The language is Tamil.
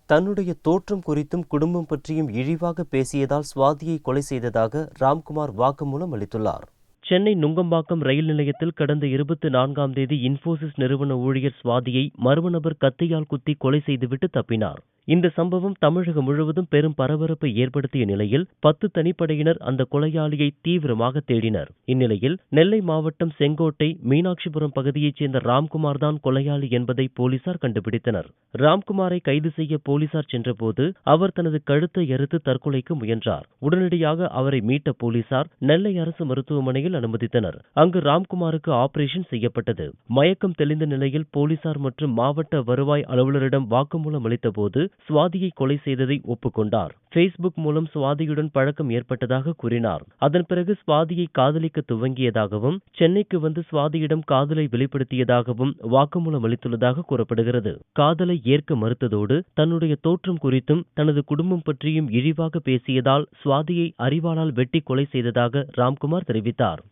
தன்னுடைய தோற்றம் குறித்தும் குடும்பம் பற்றியும் இழிவாக பேசியதால் சுவாதியை கொலை செய்ததாக ராம்குமார் வாக்குமூலம் அளித்துள்ளார். சென்னை நுங்கம்பாக்கம் ரயில் நிலையத்தில் கடந்த 24ஆம் தேதி இன்போசிஸ் நிறுவன ஊழியர் சுவாதியை மர்ம நபர் கத்தியால் குத்தி கொலை செய்துவிட்டு தப்பினார். இந்த சம்பவம் தமிழகம் முழுவதும் பெரும் பரபரப்பை ஏற்படுத்திய நிலையில் 10 தனிப்படையினர் அந்த கொலையாளியை தீவிரமாக தேடினர். இந்நிலையில் நெல்லை மாவட்டம் செங்கோட்டை மீனாட்சிபுரம் பகுதியைச் சேர்ந்த ராம்குமார் தான் கொலையாளி என்பதை போலீசார் கண்டுபிடித்தனர். ராம்குமாரை கைது செய்ய போலீசார் சென்றபோது அவர் தனது கழுத்தை அறுத்து தற்கொலைக்கு முயன்றார். உடனடியாக அவரை மீட்ட போலீசார் நெல்லை அரசு மருத்துவமனையில் அனுமதித்தனர். அங்கு ராம்குமாருக்கு ஆபரேஷன் செய்யப்பட்டது. மயக்கம் தெளிந்த நிலையில் போலீசார் மற்றும் மாவட்ட வருவாய் அலுவலரிடம் வாக்குமூலம் அளித்தபோது சுவாதியை கொலை செய்ததை ஒப்புக்கொண்டார். பேஸ்புக் மூலம் சுவாதியுடன் பழக்கம் ஏற்பட்டதாக கூறினார். அதன் பிறகு சுவாதியை காதலிக்க துவங்கியதாகவும் சென்னைக்கு வந்து சுவாதியிடம் காதலை வெளிப்படுத்தியதாகவும் வாக்குமூலம் அளித்துள்ளதாக கூறப்படுகிறது. காதலை ஏற்க மறுத்ததோடு தன்னுடைய தோற்றம் குறித்தும் தனது குடும்பம் பற்றியும் இழிவாக பேசியதால் சுவாதியை அரிவாளால் வெட்டி கொலை செய்ததாக ராம்குமார் தெரிவித்தார்.